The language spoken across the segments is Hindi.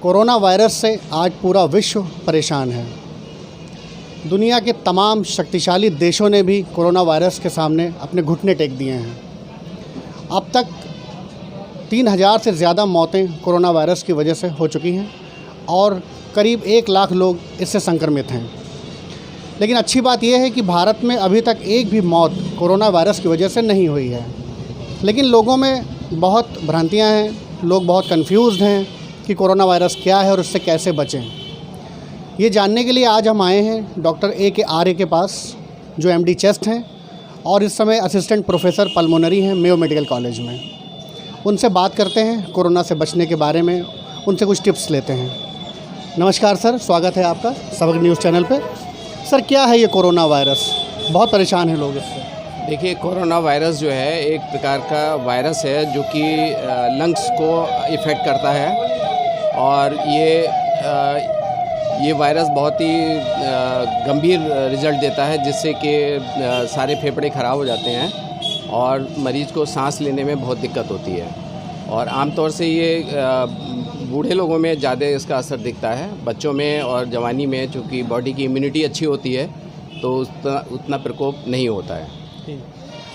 कोरोना वायरस से आज पूरा विश्व परेशान है। दुनिया के तमाम शक्तिशाली देशों ने भी कोरोना वायरस के सामने अपने घुटने टेक दिए हैं। अब तक 3000 से ज़्यादा मौतें कोरोना वायरस की वजह से हो चुकी हैं और करीब 1 लाख लोग इससे संक्रमित हैं। लेकिन अच्छी बात यह है कि भारत में अभी तक एक भी मौत कोरोना वायरस की वजह से नहीं हुई है। लेकिन लोगों में बहुत भ्रांतियां हैं, लोग बहुत कंफ्यूज्ड हैं कि कोरोना वायरस क्या है और उससे कैसे बचें। ये जानने के लिए आज हम आए हैं डॉक्टर A.K. आर्य के पास, जो MD चेस्ट हैं और इस समय असिस्टेंट प्रोफेसर पल्मोनरी हैं मेयो मेडिकल कॉलेज में। उनसे बात करते हैं कोरोना से बचने के बारे में, उनसे कुछ टिप्स लेते हैं। नमस्कार सर, स्वागत है आपका सबक न्यूज़ चैनल पे। सर, क्या है ये कोरोना वायरस? बहुत परेशान हैं लोग इससे। देखिए, कोरोना वायरस जो है एक प्रकार का वायरस है जो कि लंग्स को इफ़ेक्ट करता है और ये वायरस बहुत ही गंभीर रिज़ल्ट देता है, जिससे कि सारे फेफड़े ख़राब हो जाते हैं और मरीज़ को सांस लेने में बहुत दिक्कत होती है। और आमतौर से ये बूढ़े लोगों में ज़्यादा इसका असर दिखता है। बच्चों में और जवानी में चूँकि बॉडी की इम्यूनिटी अच्छी होती है तो उतना प्रकोप नहीं होता है।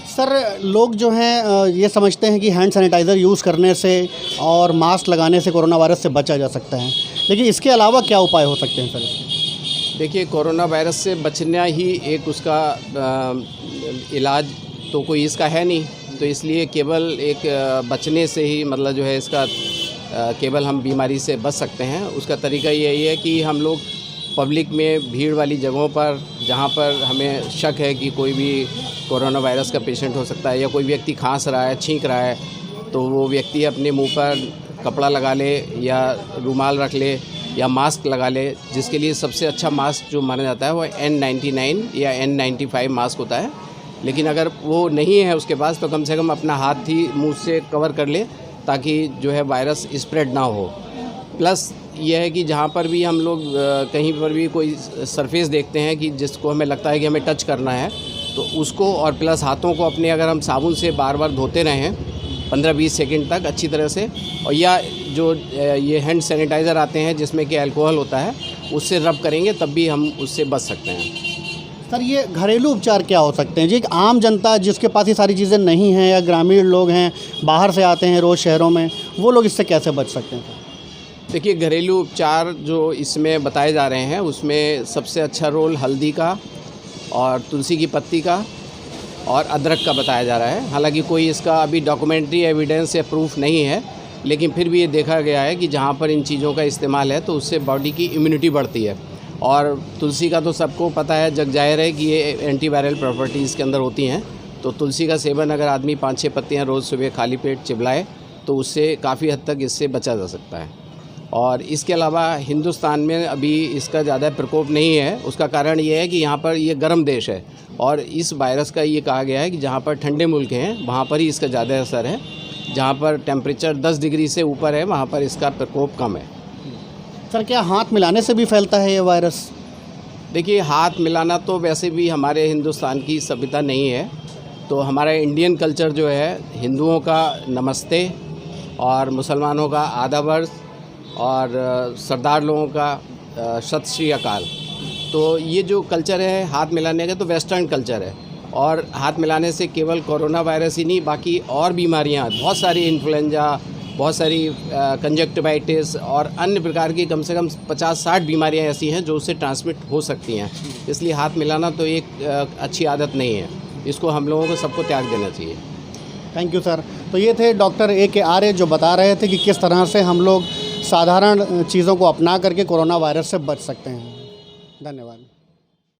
सर, लोग जो हैं ये समझते हैं कि हैंड सैनिटाइज़र यूज़ करने से और मास्क लगाने से कोरोना वायरस से बचा जा सकता है, लेकिन इसके अलावा क्या उपाय हो सकते हैं सर इसके? देखिए, कोरोना वायरस से बचना ही एक उसका इलाज तो कोई इसका है नहीं, तो इसलिए केवल एक बचने से ही मतलब जो है इसका केवल हम बीमारी से बच सकते हैं। उसका तरीका यही है कि हम लोग पब्लिक में भीड़ वाली जगहों पर, जहाँ पर हमें शक है कि कोई भी कोरोना वायरस का पेशेंट हो सकता है या कोई व्यक्ति खांस रहा है, छींक रहा है, तो वो व्यक्ति अपने मुंह पर कपड़ा लगा ले या रुमाल रख ले या मास्क लगा ले। जिसके लिए सबसे अच्छा मास्क जो माना जाता है वो N99 या N95 मास्क होता है। लेकिन अगर वो नहीं है उसके पास तो कम से कम अपना हाथ ही मुँह से कवर कर ले ताकि जो है वायरस स्प्रेड ना हो। प्लस ये है कि जहाँ पर भी हम लोग कहीं पर भी कोई सरफेस देखते हैं कि जिसको हमें लगता है कि हमें टच करना है तो उसको, और प्लस हाथों को अपने अगर हम साबुन से बार बार धोते रहें 15-20 सेकंड तक अच्छी तरह से, और या जो ये हैंड सैनिटाइज़र आते हैं जिसमें कि अल्कोहल होता है उससे रब करेंगे तब भी हम उससे बच सकते हैं। सर, ये घरेलू उपचार क्या हो सकते हैं जी? एक आम जनता जिसके पास ये सारी चीज़ें नहीं हैं या ग्रामीण लोग हैं, बाहर से आते हैं रोज़ शहरों में, वो लोग इससे कैसे बच सकते हैं? देखिए, घरेलू उपचार जो इसमें बताए जा रहे हैं उसमें सबसे अच्छा रोल हल्दी का और तुलसी की पत्ती का और अदरक का बताया जा रहा है। हालांकि कोई इसका अभी डॉक्यूमेंट्री एविडेंस या प्रूफ नहीं है, लेकिन फिर भी ये देखा गया है कि जहाँ पर इन चीज़ों का इस्तेमाल है तो उससे बॉडी की इम्यूनिटी बढ़ती है। और तुलसी का तो सबको पता है, जग जाहिर है कि ये एंटीवायरल प्रॉपर्टीज़ के अंदर होती हैं। तो तुलसी का सेवन अगर आदमी 5-6 पत्तियाँ रोज़ सुबह खाली पेट चिबलाए तो उससे काफ़ी हद तक इससे बचा जा सकता है। और इसके अलावा हिंदुस्तान में अभी इसका ज़्यादा प्रकोप नहीं है। उसका कारण ये है कि यहाँ पर ये गर्म देश है और इस वायरस का ये कहा गया है कि जहाँ पर ठंडे मुल्क हैं वहाँ पर ही इसका ज़्यादा असर है। जहाँ पर टेम्परेचर 10 डिग्री से ऊपर है वहाँ पर इसका प्रकोप कम है। सर, क्या हाथ मिलाने से भी फैलता है ये वायरस? देखिए, हाथ मिलाना तो वैसे भी हमारे हिंदुस्तान की सभ्यता नहीं है। तो हमारा इंडियन कल्चर जो है, हिंदुओं का नमस्ते और मुसलमानों का आदाब और सरदार लोगों का सत श्री अकाल। तो ये जो कल्चर है हाथ मिलाने का, तो वेस्टर्न कल्चर है। और हाथ मिलाने से केवल कोरोना वायरस ही नहीं, बाकी और बीमारियां, बहुत सारी इन्फ्लुएंजा, बहुत सारी कंजक्टिवाइटिस और अन्य प्रकार की कम से कम 50-60 बीमारियां ऐसी हैं जो उससे ट्रांसमिट हो सकती हैं। इसलिए हाथ मिलाना तो एक अच्छी आदत नहीं है, इसको हम लोगों को सबको त्याग देना चाहिए। Thank you sir. तो ये थे डॉक्टर A.K. आर्य जो बता रहे थे कि किस तरह से हम लोग साधारण चीज़ों को अपना करके कोरोना वायरस से बच सकते हैं। धन्यवाद।